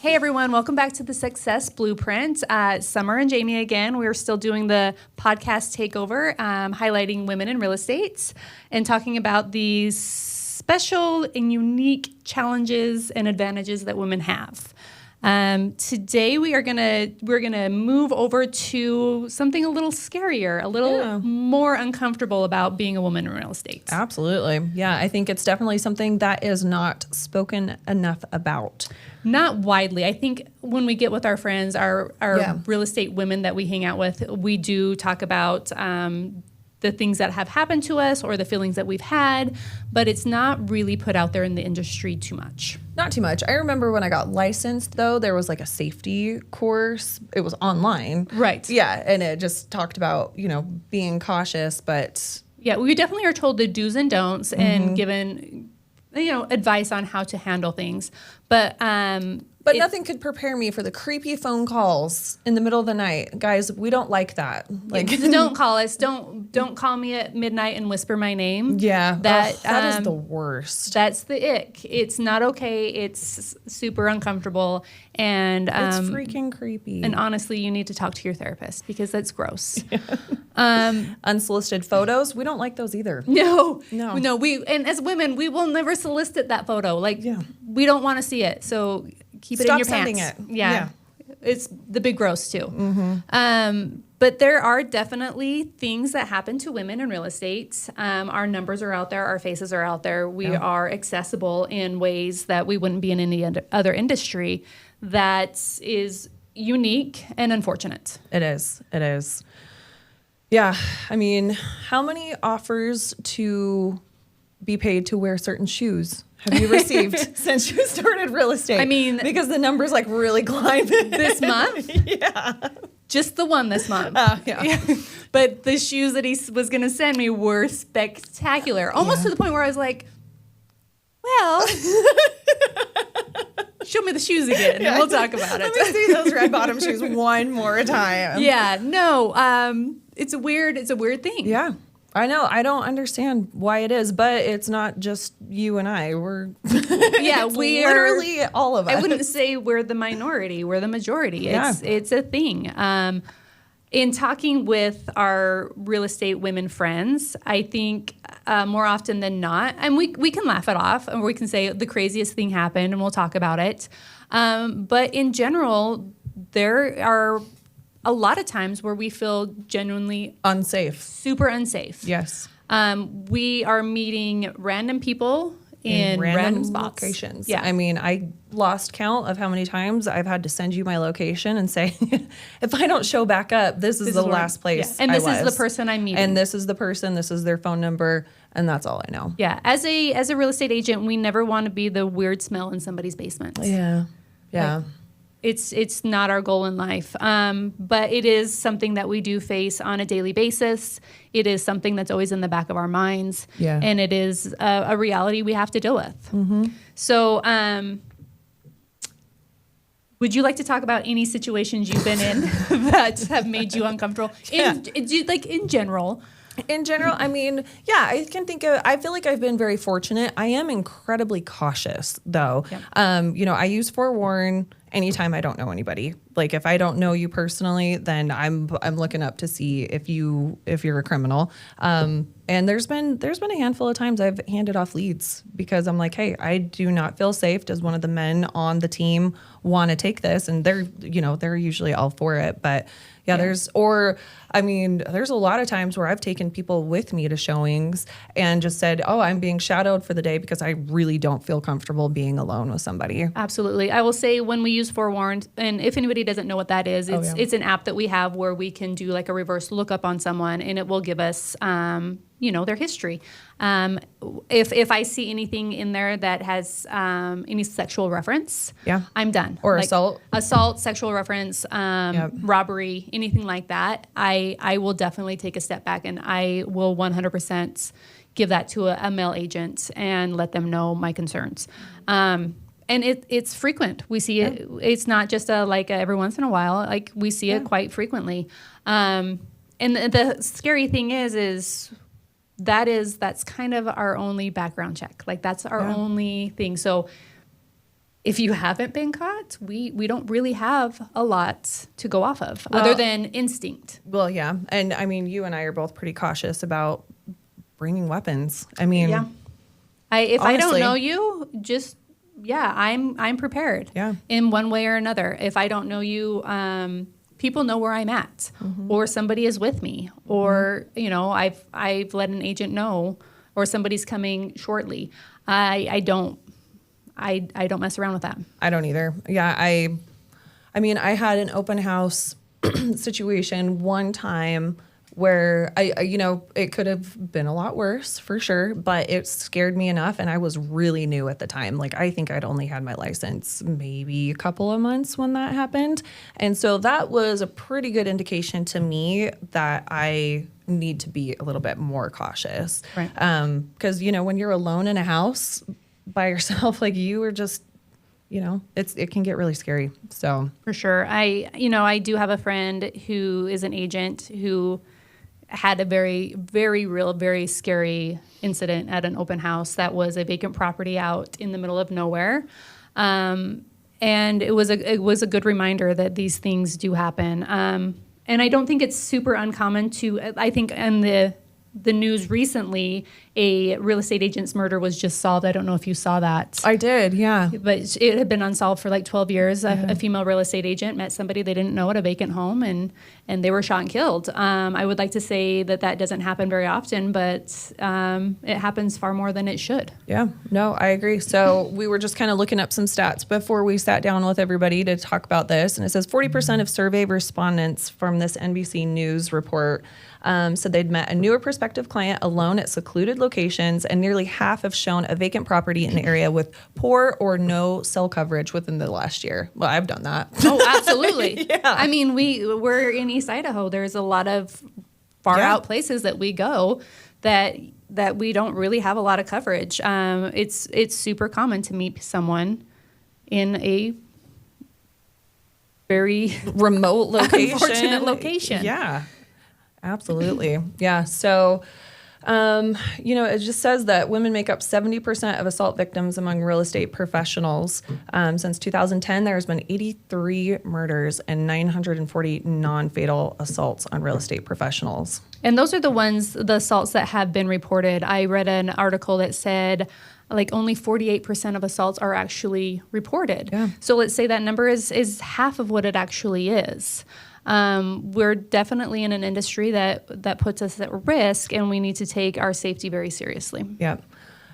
Hey everyone, welcome back to the Success Blueprint. Summer and Jamie again. We're still doing the podcast takeover, highlighting women in real estate and talking about these special and unique challenges and advantages that women have. Today we're gonna move over to something a little scarier, a little more uncomfortable about being a woman in real estate. Absolutely. Yeah, I think it's definitely something that is not spoken enough about. Not widely. I think when we get with our friends, our real estate women that we hang out with, we do talk about the things that have happened to us or the feelings that we've had, but it's not really put out there in the industry too much. Not too much. I remember when I got licensed, though, there was like a safety course. It was online. Right. Yeah, and it just talked about, being cautious, but... Yeah, we definitely are told the do's and don'ts and given... advice on how to handle things. But nothing could prepare me for the creepy phone calls in the middle of the night. Guys, we don't like that. Don't call us. Don't call me at midnight and whisper my name. Yeah. That is the worst. That's the ick. It's not okay. It's super uncomfortable. And it's freaking creepy. And honestly, you need to talk to your therapist because that's gross. Unsolicited photos, we don't like those either. No. And as women, we will never solicit that photo. We don't want to see it. So keep it in your pants. Stop sending it. Yeah. It's the big gross too. But there are definitely things that happen to women in real estate. Our numbers are out there. Our faces are out there. We are accessible in ways that we wouldn't be in any other industry. That is unique and unfortunate. It is. Yeah. I mean, how many offers to be paid to wear certain shoes have you received since you started real estate? I mean, because the numbers really climb this month. Yeah. Just the one this month. Yeah. But the shoes that he was going to send me were spectacular. Almost to the point where I was like, well, show me the shoes again and we'll talk about it. Let me see those red bottom shoes one more time. Yeah. No, it's a weird thing. Yeah. I know. I don't understand why it is, but it's not just you and I. We're we are literally all of us. I wouldn't say we're the minority. We're the majority. It's a thing. In talking with our real estate women friends, I think more often than not, and we can laugh it off and we can say the craziest thing happened and we'll talk about it. But in general, there are a lot of times where we feel genuinely unsafe, super unsafe. Yes. We are meeting random people in random spots. Locations. Yeah. I mean, I lost count of how many times I've had to send you my location and say, if I don't show back up, this is the last place. And this is the person I'm meeting. And this is the person, this is their phone number, and that's all I know. Yeah. As a real estate agent, we never want to be the weird smell in somebody's basement. Yeah. Yeah. It's not our goal in life, but it is something that we do face on a daily basis. It is something that's always in the back of our minds, and it is a reality we have to deal with. Mm-hmm. So would you like to talk about any situations you've been in that have made you uncomfortable? In general? In general, I mean, I feel like I've been very fortunate. I am incredibly cautious, though. Yep. I use Forewarn anytime I don't know anybody. Like if I don't know you personally, then I'm looking up to see if you're a criminal. And there's been a handful of times I've handed off leads because I'm like, hey, I do not feel safe. Does one of the men on the team want to take this? And they're usually all for it. But there's a lot of times where I've taken people with me to showings and just said, oh, I'm being shadowed for the day because I really don't feel comfortable being alone with somebody. Absolutely. I will say when we use Forewarn, and if anybody doesn't know what that is, it's an app that we have where we can do like a reverse lookup on someone and it will give us their history. If I see anything in there that has any sexual reference, I'm done. Or assault, sexual reference, robbery, anything like that, I will definitely take a step back and I will 100% give that to a male agent and let them know my concerns. And it's frequent. We see it. It's not just every once in a while. Like we see it quite frequently. And the scary thing is that's kind of our only background check. Like that's our only thing. So if you haven't been caught, we don't really have a lot to go off of other than instinct. Well, yeah. And I mean, you and I are both pretty cautious about bringing weapons. I mean, yeah. If honestly, I don't know you, just, I'm prepared in one way or another. If I don't know you, people know where I'm at, or somebody is with me, or, I've let an agent know, or somebody's coming shortly. I don't mess around with that. I don't either. Yeah. I mean, I had an open house situation one time where it could have been a lot worse for sure, but it scared me enough. And I was really new at the time. Like, I think I'd only had my license maybe a couple of months when that happened. And so that was a pretty good indication to me that I need to be a little bit more cautious. Right. Because, when you're alone in a house by yourself, like you are just, it can get really scary. So for sure. I do have a friend who is an agent who had a very, very real, very scary incident at an open house that was a vacant property out in the middle of nowhere. And it was a good reminder that these things do happen. And I don't think it's super uncommon I think in the news recently, a real estate agent's murder was just solved. I don't know if you saw that. I did, yeah. But it had been unsolved for like 12 years. A female real estate agent met somebody they didn't know at a vacant home, and they were shot and killed. I would like to say that doesn't happen very often, but it happens far more than it should. Yeah, no, I agree. So we were just kind of looking up some stats before we sat down with everybody to talk about this. And it says 40% of survey respondents from this NBC News report said they'd met a newer prospective client alone at secluded locations, and nearly half have shown a vacant property in an area with poor or no cell coverage within the last year. Well, I've done that. Oh, absolutely. Yeah. I mean, we're in East Idaho. There's a lot of far out places that we go that we don't really have a lot of coverage. It's super common to meet someone in a very remote location. Unfortunate location. Yeah. Absolutely. Yeah. So, it just says that women make up 70% of assault victims among real estate professionals. Since 2010, there's been 83 murders and 940 non-fatal assaults on real estate professionals. And those are the assaults that have been reported. I read an article that said like only 48% of assaults are actually reported. Yeah. So let's say that number is half of what it actually is. We're definitely in an industry that puts us at risk, and we need to take our safety very seriously. Yeah.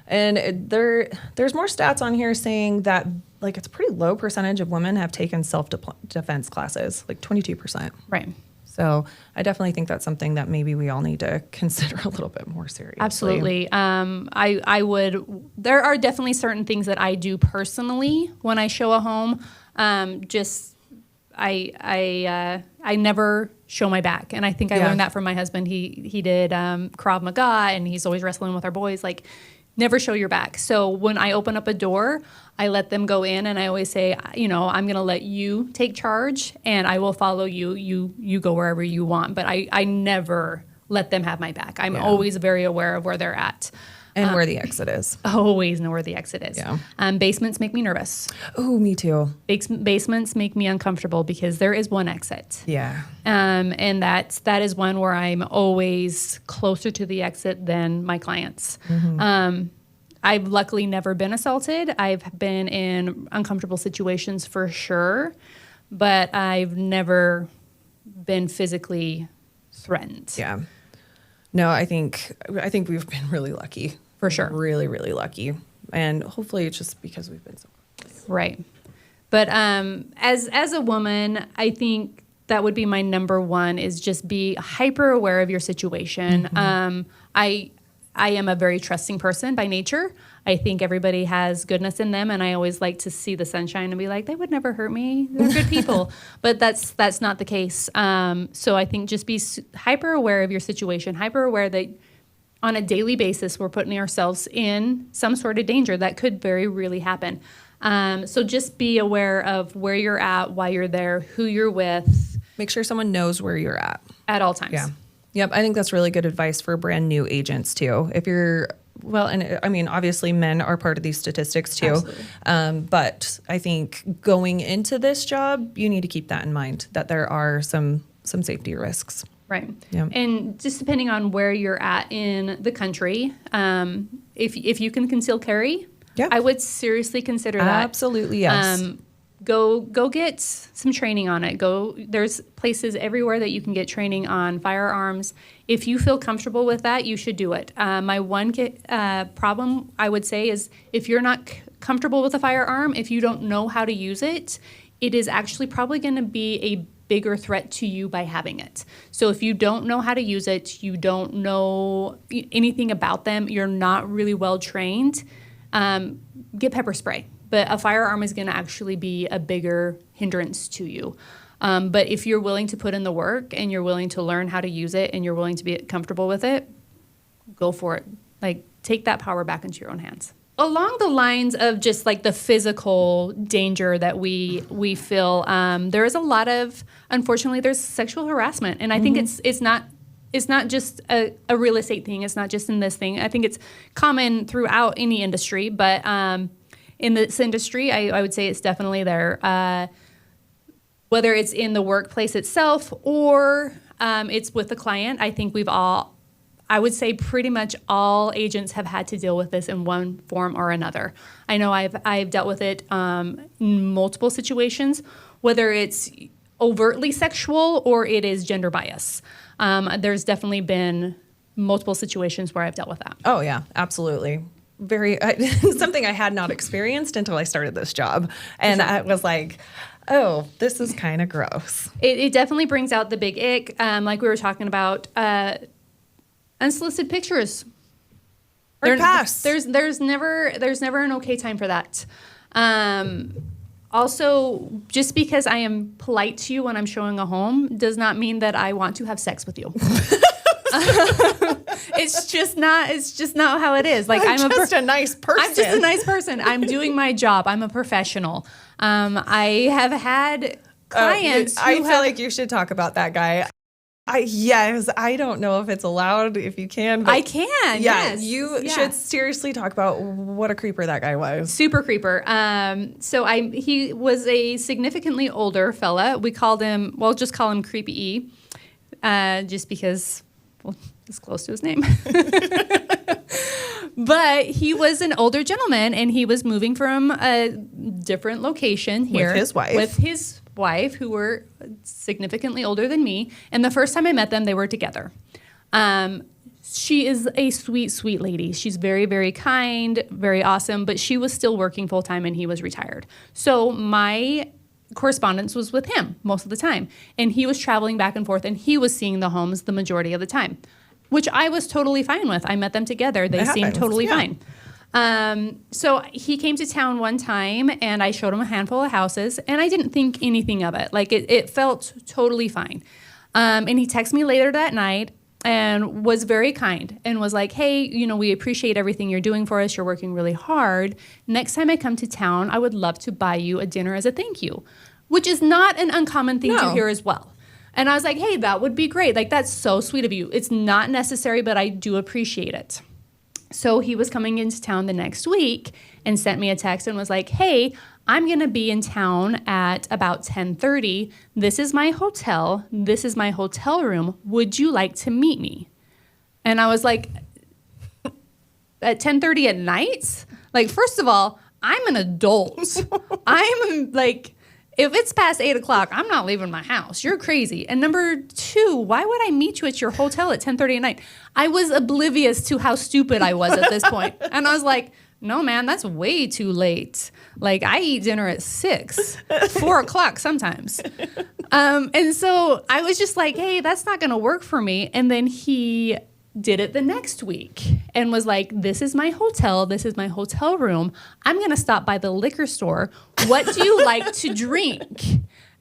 And there's more stats on here saying that like it's a pretty low percentage of women have taken self-defense classes, like 22%. Right. So I definitely think that's something that maybe we all need to consider a little bit more seriously. Absolutely. I would, there are definitely certain things that I do personally when I show a home. I never show my back. And I think I learned that from my husband. He did Krav Maga, and he's always wrestling with our boys. Like, never show your back. So when I open up a door, I let them go in, and I always say, I'm going to let you take charge, and I will follow you. You go wherever you want. But I never let them have my back. I'm always very aware of where they're at. And where the exit is. Always know where the exit is. Yeah. Basements make me nervous. Oh, me too. Basements make me uncomfortable because there is one exit. Yeah. And that is one where I'm always closer to the exit than my clients. Mm-hmm. I've luckily never been assaulted. I've been in uncomfortable situations for sure, but I've never been physically threatened. Yeah. No, I think we've been really lucky. For sure. Really, really lucky. And hopefully it's just because we've been so close. Right. But as a woman, I think that would be my number one, is just be hyper aware of your situation. Mm-hmm. I am a very trusting person by nature. I think everybody has goodness in them, and I always like to see the sunshine and be like, they would never hurt me. They're good people. But that's not the case. So I think just be hyper aware of your situation, hyper aware that on a daily basis we're putting ourselves in some sort of danger that could very really happen. So just be aware of where you're at, why you're there, who you're with. Make sure someone knows where you're at all times. Yeah. Yep. I think that's really good advice for brand new agents too. If you're Well, and I mean, obviously men are part of these statistics too. Absolutely. But I think going into this job, you need to keep that in mind, that there are some safety risks. Right. Yeah. And just depending on where you're at in the country, if you can conceal carry, Yeah. I would seriously consider that. Absolutely, yes. Go get some training on it. There's places everywhere that you can get training on firearms. If you feel comfortable with that, you should do it. My one problem, I would say, is if you're not comfortable with a firearm, if you don't know how to use it, it is actually probably going to be a bigger threat to you by having it. So if you don't know how to use it, you don't know anything about them, you're not really well trained, get pepper spray. But a firearm is going to actually be a bigger hindrance to you. But if you're willing to put in the work and you're willing to learn how to use it and you're willing to be comfortable with it, go for it. Like, take that power back into your own hands. Along the lines of just like the physical danger that we feel, there is a lot of, unfortunately, there's sexual harassment. And I think it's not just a real estate thing. It's not just in this thing. I think it's common throughout any industry, but in this industry, I would say it's definitely there. Whether it's in the workplace itself or it's with the client, I think I would say pretty much all agents have had to deal with this in one form or another. I know I've dealt with it in multiple situations, whether it's overtly sexual or it is gender bias. There's definitely been multiple situations where I've dealt with that. Oh, yeah, absolutely. Something I had not experienced until I started this job. And I was like, oh, this is kind of gross. It definitely brings out the big ick. Like we were talking about, unsolicited pictures. Pass. There's never an okay time for that. Also, just because I am polite to you when I'm showing a home does not mean that I want to have sex with you. It's just not how it is. Like, I'm just a nice person. I'm just a nice person. I'm doing my job. I'm a professional. I have had clients I feel like you should talk about that guy. Yes, I don't know if it's allowed, if you can. But I can. Yeah, yes. you should seriously talk about what a creeper that guy was. Super creeper. He was a significantly older fella. We called him, just call him Creepy E, just because, it's close to his name. But he was an older gentleman, and he was moving from a different location here. With his wife. Who were significantly older than me. And the first time I met them, they were together. She is a sweet, sweet lady. She's very, very kind, very awesome, but she was still working full-time and he was retired. So my correspondence was with him most of the time. And he was traveling back and forth and he was seeing the homes the majority of the time, which I was totally fine with. I met them together. They seemed totally fine. So he came to town one time and I showed him a handful of houses and I didn't think anything of it. Like it felt totally fine. And he texted me later that night and was very kind and was like, hey, we appreciate everything you're doing for us. You're working really hard. Next time I come to town, I would love to buy you a dinner as a thank you, which is not an uncommon thing to hear as well. And I was like, hey, that would be great. Like, that's so sweet of you. It's not necessary, but I do appreciate it. So he was coming into town the next week and sent me a text and was like, hey, I'm going to be in town at about 10:30. This is my hotel. This is my hotel room. Would you like to meet me? And I was like, at 10:30 at night? Like, first of all, I'm an adult. I'm like, if it's past 8 o'clock, I'm not leaving my house. You're crazy. And number two, why would I meet you at your hotel at 10:30 at night? I was oblivious to how stupid I was at this point. And I was like, no, man, that's way too late. Like, I eat dinner at 6, 4 o'clock sometimes. And so I was just like, hey, that's not going to work for me. And then he did it the next week and was like, this is my hotel. This is my hotel room. I'm going to stop by the liquor store. What do you like to drink?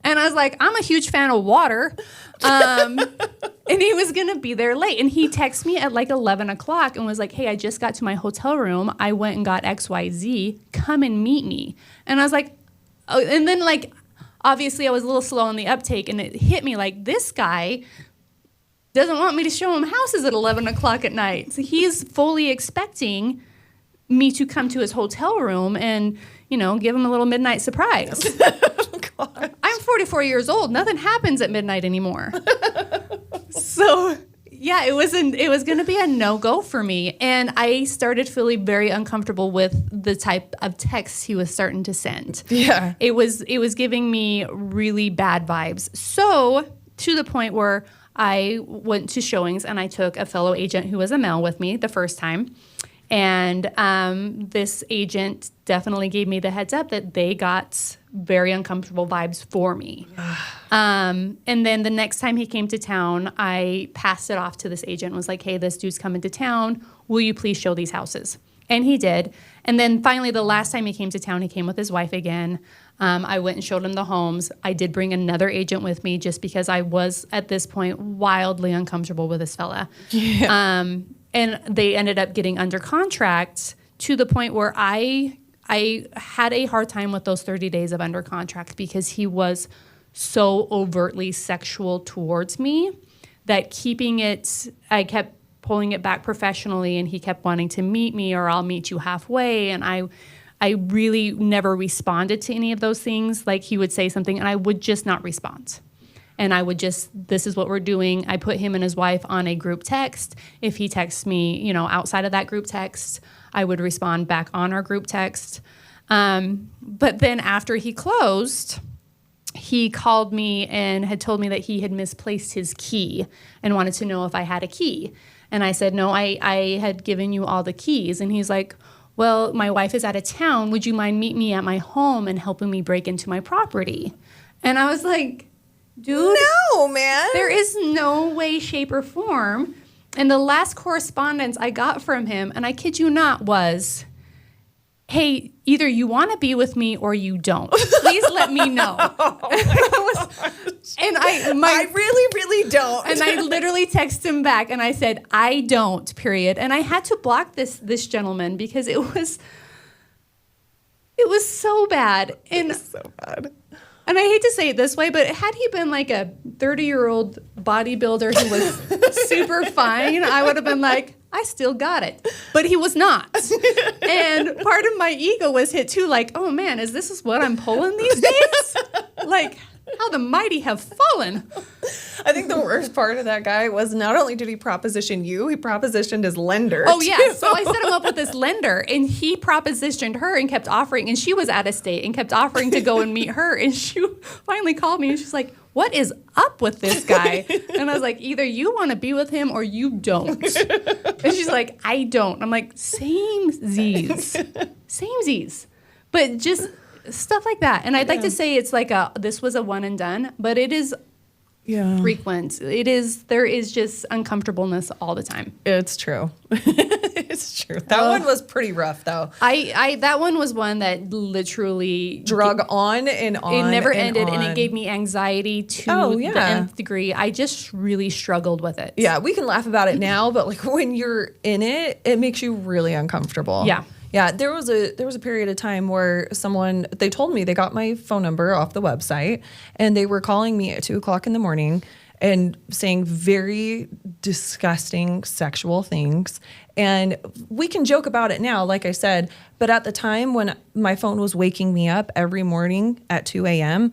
And I was like, I'm a huge fan of water. And he was going to be there late. And he texted me at like 11 o'clock and was like, hey, I just got to my hotel room. I went and got XYZ. Come and meet me. And I was like, oh, and then like, obviously I was a little slow on the uptake and it hit me like, this guy doesn't want me to show him houses at 11 o'clock at night. So he's fully expecting me to come to his hotel room and, give him a little midnight surprise. I'm 44 years old. Nothing happens at midnight anymore. So, yeah, it was going to be a no-go for me. And I started feeling very uncomfortable with the type of texts he was starting to send. Yeah. It was giving me really bad vibes. So, to the point where I went to showings and I took a fellow agent who was a male with me the first time. And this agent definitely gave me the heads up that they got very uncomfortable vibes for me. And then the next time he came to town, I passed it off to this agent and was like, hey, this dude's coming to town. Will you please show these houses? And he did. And then finally, the last time he came to town, he came with his wife again. I went and showed him the homes. I did bring another agent with me just because I was, at this point, wildly uncomfortable with this fella. Yeah. And they ended up getting under contract to the point where I had a hard time with those 30 days of under contract because he was so overtly sexual towards me that I kept pulling it back professionally, and he kept wanting to meet me or I'll meet you halfway. And I really never responded to any of those things. Like, he would say something and I would just not respond. And I would this is what we're doing. I put him and his wife on a group text. If he texts me, outside of that group text, I would respond back on our group text. But then after he closed, he called me and had told me that he had misplaced his key and wanted to know if I had a key. And I said, no, I had given you all the keys. And he's like, well, my wife is out of town. Would you mind meeting me at my home and helping me break into my property? And I was like, dude, no, man. There is no way, shape, or form. And the last correspondence I got from him, and I kid you not, was, hey, either you want to be with me or you don't. Please let me know. I really, really don't. And I literally texted him back and I said, I don't, period. And I had to block this gentleman because it was so bad. And so bad. And I hate to say it this way, but had he been like a 30-year-old bodybuilder who was super fine, I would have been like, I still got it. But he was not. And part of my ego was hit too, like, oh man, is this what I'm pulling these days? Like, how the mighty have fallen. I think the worst part of that guy was not only did he proposition you, he propositioned his lender. Oh, yeah. Too. So I set him up with this lender, and he propositioned her and kept offering, and she was out of state and kept offering to go and meet her. And she finally called me, and she's like, what is up with this guy? And I was like, either you want to be with him or you don't. And she's like, I don't. I'm like, samesies. But just stuff like that. And I'd like to say it's like this was a one and done, but it is frequent. There is just uncomfortableness all the time. It's true. It's true. That one was pretty rough though. That one was one that literally drug on and on. It never ended, and it gave me anxiety to the nth degree. I just really struggled with it. Yeah, we can laugh about it now, but like when you're in it, it makes you really uncomfortable. Yeah. Yeah, there was a period of time where they told me they got my phone number off the website and they were calling me at 2:00 in the morning and saying very disgusting sexual things. And we can joke about it now, like I said, but at the time when my phone was waking me up every morning at 2 a.m.,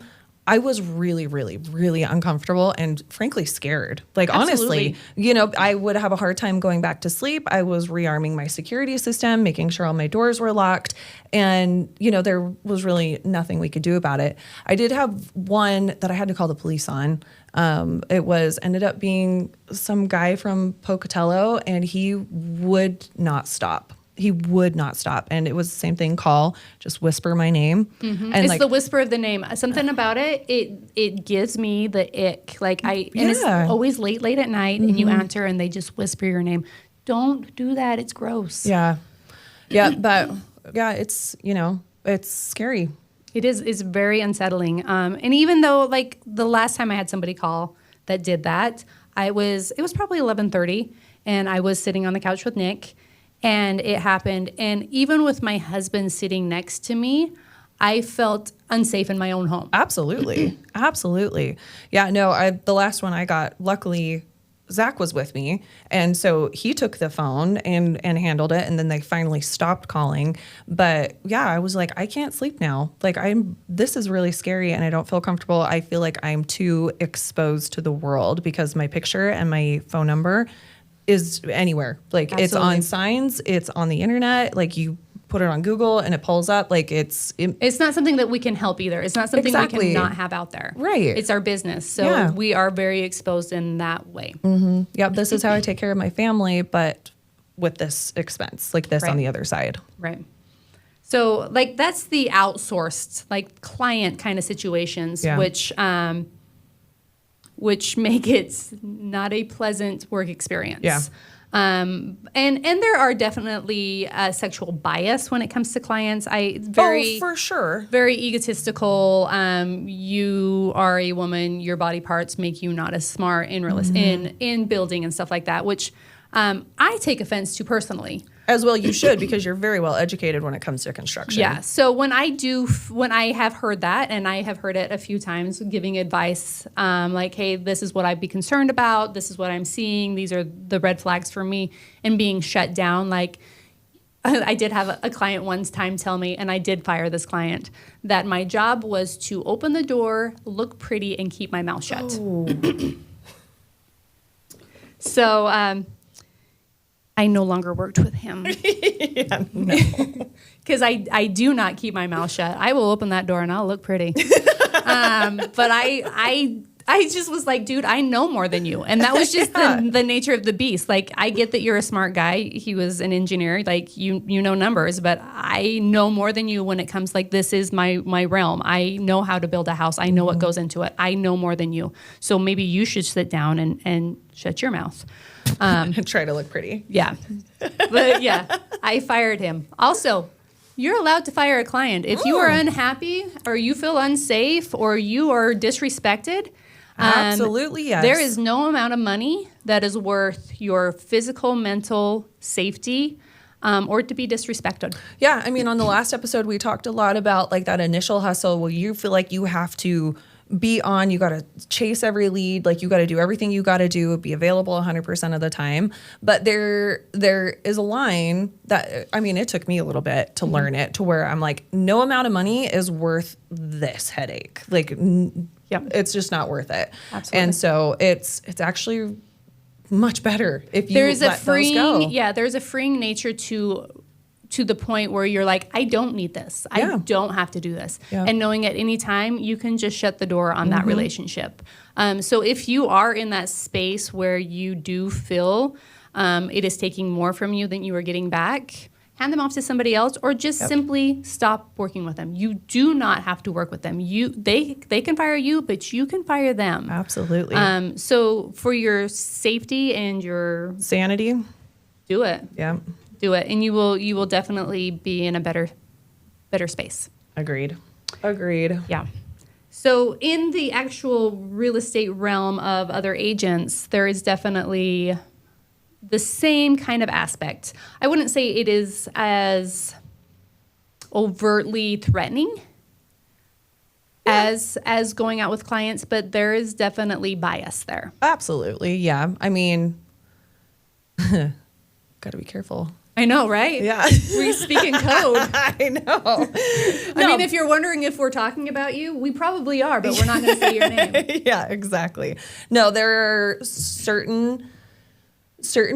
I was really, really, really uncomfortable and frankly scared. Like, Absolutely. honestly, I would have a hard time going back to sleep. I was rearming my security system, making sure all my doors were locked. And, there was really nothing we could do about it. I did have one that I had to call the police on. It ended up being some guy from Pocatello, and he would not stop. He would not stop. And it was the same thing, just whisper my name. Mm-hmm. And it's the whisper of the name. Something about it gives me the ick. And it's always late at night, and you answer and they just whisper your name. Don't do that. It's gross. Yeah. Yeah. But it's, it's scary. It is. It's very unsettling. And even though the last time I had somebody call that did that, it was probably 11:30 and I was sitting on the couch with Nick. And it happened. And even with my husband sitting next to me, I felt unsafe in my own home. Absolutely. Absolutely. Yeah, no, the last one I got, luckily, Zach was with me, and so he took the phone and handled it, and then they finally stopped calling. But yeah, I was like, I can't sleep now. Like, this is really scary, and I don't feel comfortable. I feel like I'm too exposed to the world because my picture and my phone number is anywhere. Like, Absolutely. It's on signs, it's on the internet. Like, you put it on Google and it pulls up. Like, it's not something that we can help either. It's not something Exactly. we can not have out there. Right. It's our business. So Yeah. we are very exposed in that way. Yep, this is how I take care of my family, but with this expense, like this Right. on the other side. Right. So like that's the outsourced, like client kind of situations, Yeah. which make it not a pleasant work experience. Yeah. And there are definitely sexual bias when it comes to clients. Oh, for sure. Very egotistical. You are a woman. Your body parts make you not as smart in in building and stuff like that, which I take offense to personally. As well you should, because you're very well educated when it comes to construction. Yeah. So when I have heard that, and I have heard it a few times, giving advice like, hey, this is what I'd be concerned about. This is what I'm seeing. These are the red flags for me, and being shut down. Like, I did have a client one time tell me, and I did fire this client, that my job was to open the door, look pretty, and keep my mouth shut. Oh. So I no longer worked with him. Yeah, no. Because I do not keep my mouth shut. I will open that door and I'll look pretty. But I just was like, dude, I know more than you. And that was just the nature of the beast. Like, I get that you're a smart guy. He was an engineer. Like, you know numbers. But I know more than you when it comes, like, this is my realm. I know how to build a house. I know what goes into it. I know more than you. So maybe you should sit down and shut your mouth. Try to look pretty. Yeah. But yeah, I fired him. Also, you're allowed to fire a client. If you are unhappy or you feel unsafe or you are disrespected, Absolutely, yes. there is no amount of money that is worth your physical, mental safety or to be disrespected. Yeah, I mean, on the last episode, we talked a lot about like that initial hustle where you feel like you have to be on, you got to chase every lead, like you got to do everything you got to do, be available 100% of the time. But there is a line that, I mean, it took me a little bit to learn it, to where I'm like, no amount of money is worth this headache. Like, it's just not worth it. Absolutely. And so it's actually much better if you There's let those go. there's a freeing nature to the point where you're like, I don't need this. Yeah. I don't have to do this. Yeah. And knowing at any time you can just shut the door on that relationship. So if you are in that space where you do feel it is taking more from you than you are getting back, hand them off to somebody else, or just simply stop working with them. You do not have to work with them. They can fire you, but you can fire them. Absolutely. So for your safety and your Sanity. do it. Yeah. Do it, and you will definitely be in a better space. Agreed. Yeah. So in the actual real estate realm of other agents, there is definitely the same kind of aspect. I wouldn't say it is as overtly threatening as going out with clients, but there is definitely bias there. Absolutely. Yeah. I mean, got to be careful. I know, right? Yeah. We speak in code. I know. I mean, if you're wondering if we're talking about you, we probably are, but we're not going to say your name. Yeah, exactly. No, there are certain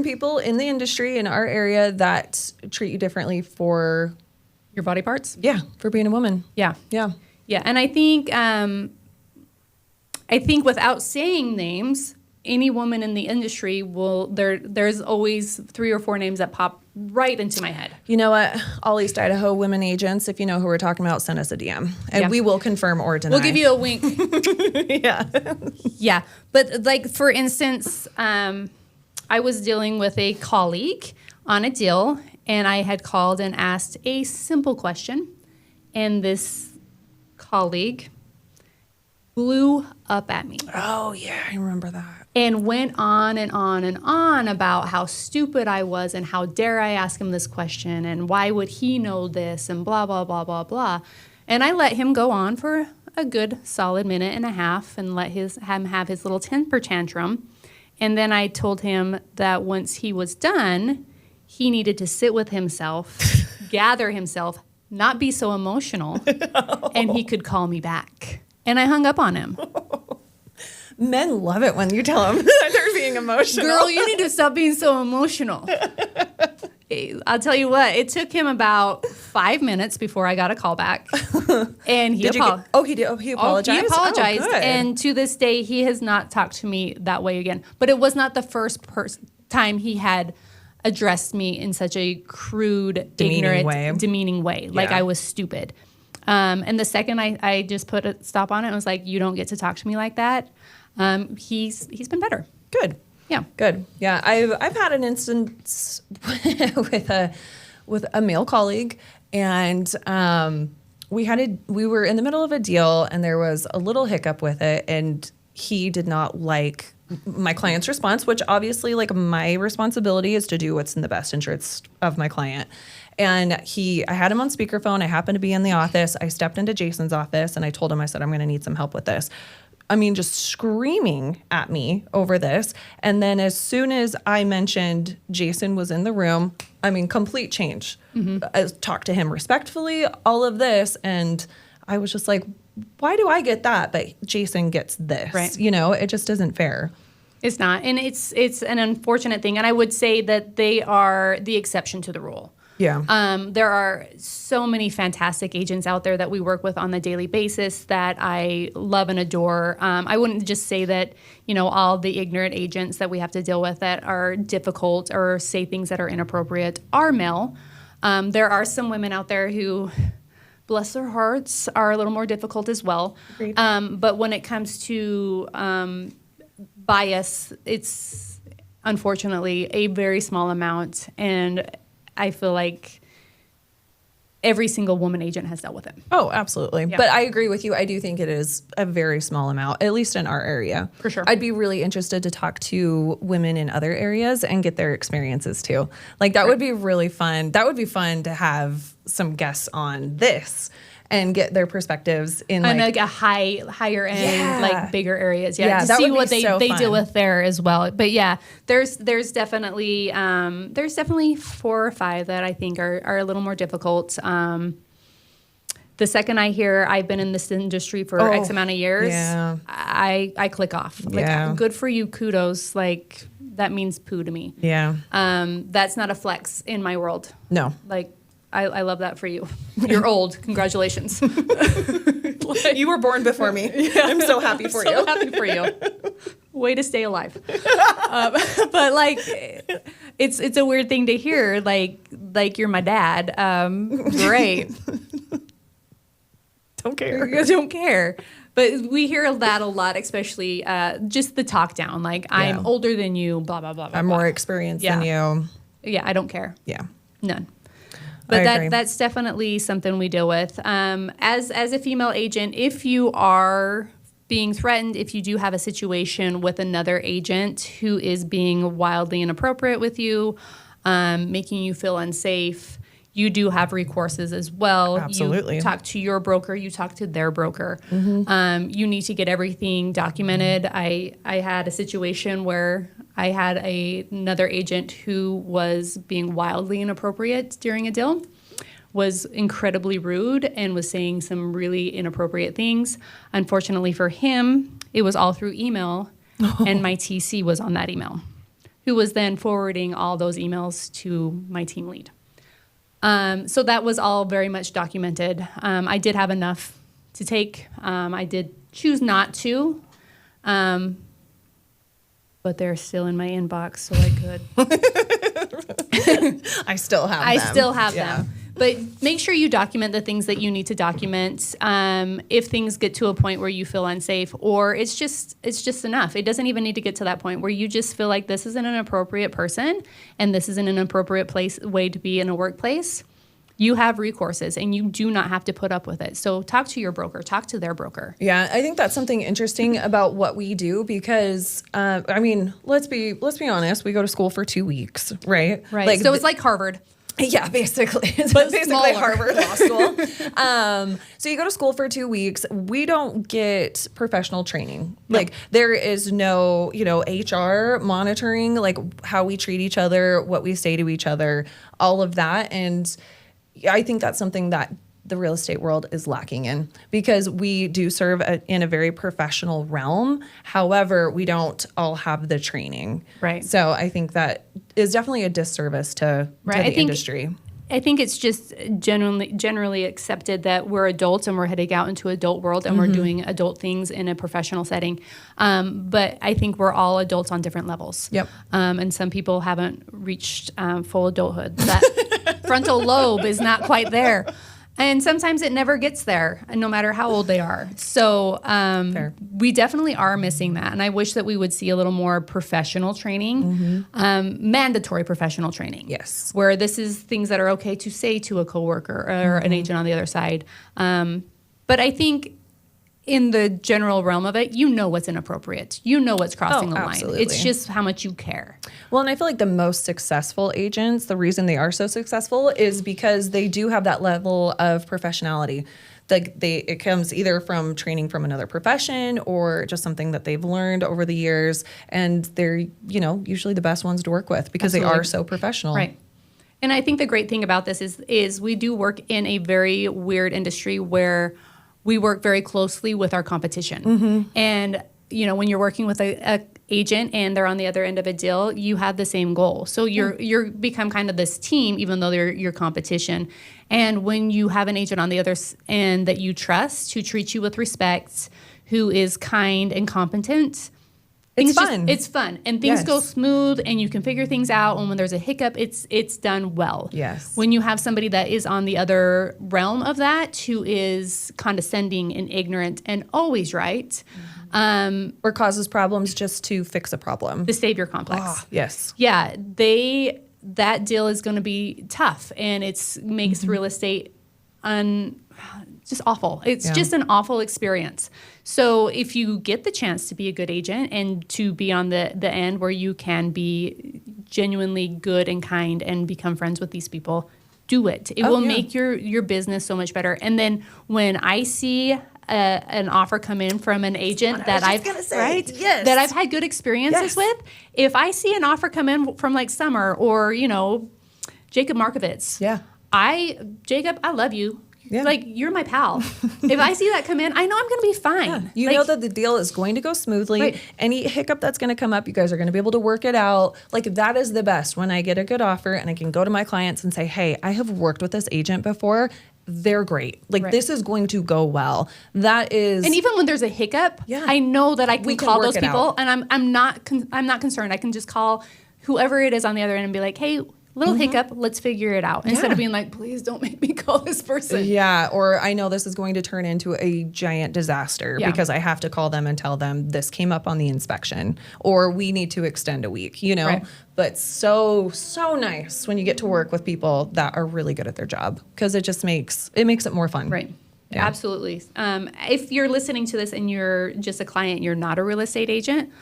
people in the industry in our area that treat you differently for Your body parts? for being a woman. Yeah. Yeah. Yeah. And I think without saying names, any woman in the industry there's always 3 or 4 names that pop right into my head. You know what? All East Idaho women agents, if you know who we're talking about, send us a DM and we will confirm or deny. We'll give you a wink. Yeah. Yeah. But like, for instance, I was dealing with a colleague on a deal, and I had called and asked a simple question, and this colleague blew up at me. Oh, yeah. I remember that. And went on and on and on about how stupid I was and how dare I ask him this question and why would he know this and blah, blah, blah, blah, blah. And I let him go on for a good solid minute and a half and let him have his little temper tantrum. And then I told him that once he was done, he needed to sit with himself, gather himself, not be so emotional, and he could call me back. And I hung up on him. Men love it when you tell them that they're being emotional. Girl, you need to stop being so emotional. I'll tell you what, it took him about 5 minutes before I got a call back. And he apologized. He did. Oh, he apologized? He apologized. Oh, good. And to this day, he has not talked to me that way again. But it was not the first time he had addressed me in such a crude, demeaning way. Like I was stupid. And the second I just put a stop on it, I was like, you don't get to talk to me like that. He's been better. Good. Yeah. Good. Yeah. I've had an instance with a male colleague, and we were in the middle of a deal, and there was a little hiccup with it, and he did not like my client's response, which obviously, like, my responsibility is to do what's in the best interest of my client. And I had him on speakerphone. I happened to be in the office. I stepped into Jason's office and I told him, I said, I'm going to need some help with this. I mean, just screaming at me over this. And then as soon as I mentioned Jason was in the room, I mean, complete change. I talked to him respectfully, all of this. And I was just like, why do I get that, but Jason gets this? Right. You know, it just isn't fair. It's not. And it's an unfortunate thing. And I would say that they are the exception to the rule. Yeah. There are so many fantastic agents out there that we work with on a daily basis that I love and adore. I wouldn't just say that, all the ignorant agents that we have to deal with that are difficult or say things that are inappropriate are male. There are some women out there who, bless their hearts, are a little more difficult as well. But when it comes to bias, it's unfortunately a very small amount, and I feel like every single woman agent has dealt with it. Oh, absolutely. Yeah. But I agree with you. I do think it is a very small amount, at least in our area. For sure. I'd be really interested to talk to women in other areas and get their experiences too. Like, that would be really fun. That would be fun to have some guests on this and get their perspectives in like a higher end, like bigger areas. Yeah, to that see would be what they so fun. deal with there as well. But yeah, there's definitely 4 or 5 that I think are a little more difficult. The second I hear I've been in this industry for X amount of years, I click off. Like, good for you, kudos. Like, that means poo to me. Yeah. That's not a flex in my world. No. Like, I love that for you. You're old. Congratulations. You were born before me. Yeah. I'm so happy for you. So happy for you. Way to stay alive. But like, it's a weird thing to hear. Like you're my dad. Great. Don't care. You don't care. But we hear that a lot, especially just the talk down. Like, I'm older than you, blah, blah, blah, blah. I'm more experienced than you. Yeah, I don't care. Yeah. None. But that's definitely something we deal with. As a female agent, if you are being threatened, if you do have a situation with another agent who is being wildly inappropriate with you, making you feel unsafe, you do have recourses as well. Absolutely. You talk to your broker, you talk to their broker. You need to get everything documented. I had a situation where I had another agent who was being wildly inappropriate during a deal, was incredibly rude, and was saying some really inappropriate things. Unfortunately for him, it was all through email, and my TC was on that email, who was then forwarding all those emails to my team lead. So that was all very much documented. I did have enough to take. I did choose not to, but they're still in my inbox, so I could. I still have them. I still have them. But make sure you document the things that you need to document. If things get to a point where you feel unsafe, or it's just enough. It doesn't even need to get to that point where you just feel like this isn't an appropriate person and this isn't an appropriate way to be in a workplace. You have recourses, and you do not have to put up with it. So talk to your broker, talk to their broker. Yeah, I think that's something interesting about what we do, because I mean, let's be honest. We go to school for 2 weeks, right? Right. Like, so it's like Harvard. Yeah, basically. It's But basically smaller. Harvard Law School. So you go to school for 2 weeks. We don't get professional training. Like there is no, HR monitoring, like how we treat each other, what we say to each other, all of that. And I think that's something that the real estate world is lacking in, because we do serve in a very professional realm. However, we don't all have the training. Right. So I think that is definitely a disservice to the industry. I think it's just generally accepted that we're adults and we're heading out into adult world and we're doing adult things in a professional setting. But I think we're all adults on different levels. Yep. And some people haven't reached full adulthood. That frontal lobe is not quite there. And sometimes it never gets there, no matter how old they are. So we definitely are missing that. And I wish that we would see a little more professional training, mandatory professional training. Yes. Where this is things that are okay to say to a coworker or an agent on the other side. But I think in the general realm of it, what's inappropriate. What's crossing the line. Absolutely. It's just how much you care. Well, and I feel like the most successful agents, the reason they are so successful is because they do have that level of professionality. Like it comes either from training from another profession or just something that they've learned over the years. And they're, usually the best ones to work with because they are so professional. Right. And I think the great thing about this is we do work in a very weird industry where we work very closely with our competition. And, when you're working with a agent and they're on the other end of a deal, you have the same goal. So you're become kind of this team, even though they're your competition. And when you have an agent on the other end that you trust, who treats you with respect, who is kind and competent, it's fun. It's fun. And things go smooth and you can figure things out. And when there's a hiccup, it's done well. Yes. When you have somebody that is on the other realm of that, who is condescending and ignorant and always right. Or causes problems just to fix a problem. The savior complex. Oh, yes. Yeah. That deal is going to be tough, and makes real estate just awful. It's just an awful experience. So if you get the chance to be a good agent and to be on the end where you can be genuinely good and kind and become friends with these people, do it. It will make your business so much better. And then when I see an offer come in from an agent that I've had good experiences with, if I see an offer come in from like Summer or Jacob Markovitz, Jacob, I love you. Yeah. Like, you're my pal. If I see that come in, I know I'm going to be fine. Yeah. You know that the deal is going to go smoothly. Right. Any hiccup that's going to come up, you guys are going to be able to work it out. Like, that is the best. When I get a good offer and I can go to my clients and say, hey, I have worked with this agent before. They're great. Like, this is going to go well. That is. And even when there's a hiccup, I know that I can call those people, and I'm not concerned. I can just call whoever it is on the other end and be like, hey, little hiccup, let's figure it out. Instead of being like, please don't make me call this person. Yeah, or I know this is going to turn into a giant disaster because I have to call them and tell them this came up on the inspection or we need to extend a week, Right. But so nice when you get to work with people that are really good at their job because it just makes it more fun. Right. Yeah. Absolutely. If you're listening to this and you're just a client, you're not a real estate agent,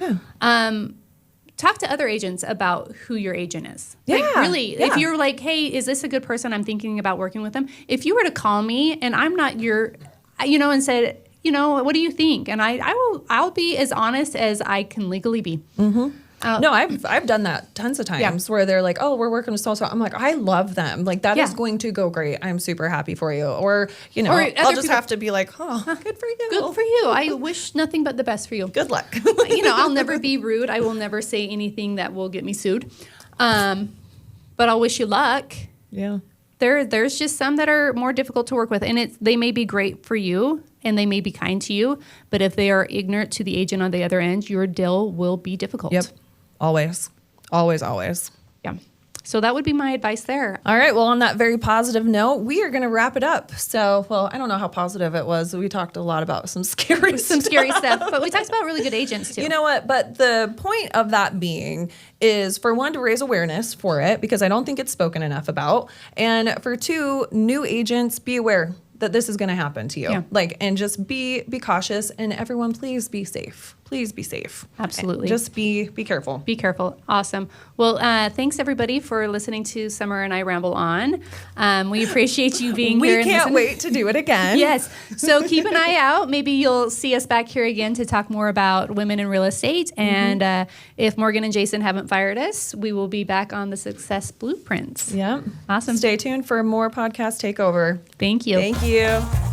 talk to other agents about who your agent is. Yeah. Like, really, if you're like, hey, is this a good person? I'm thinking about working with them. If you were to call me and I'm not your, and said, what do you think? And I'll be as honest as I can legally be. Mm-hmm. No, I've done that tons of times where they're like, oh, we're working with so-so. I'm like, I love them. Like, that is going to go great. I'm super happy for you. Or, I'll just have to be like, oh, good for you. Good for you. I wish nothing but the best for you. Good luck. I'll never be rude. I will never say anything that will get me sued. But I'll wish you luck. Yeah. There's just some that are more difficult to work with. And they may be great for you and they may be kind to you. But if they are ignorant to the agent on the other end, your deal will be difficult. Yep. Always. Always, always. Yeah. So that would be my advice there. All right. Well, on that very positive note, we are going to wrap it up. So, I don't know how positive it was. We talked a lot about some scary stuff, but we talked about really good agents too. You know what? But the point of that being is for one, to raise awareness for it, because I don't think it's spoken enough about. And for two, new agents, be aware that this is going to happen to you. Yeah. And just be cautious, and everyone, please be safe. please be safe. Absolutely. Just be careful. Be careful. Awesome. Well, thanks everybody for listening to Summer and I Ramble On. We appreciate you being here. We can't wait to do it again. Yes. So keep an eye out. Maybe you'll see us back here again to talk more about women in real estate. And if Morgan and Jason haven't fired us, we will be back on the Success Blueprints. Yeah. Awesome. Stay tuned for more podcast takeover. Thank you. Thank you.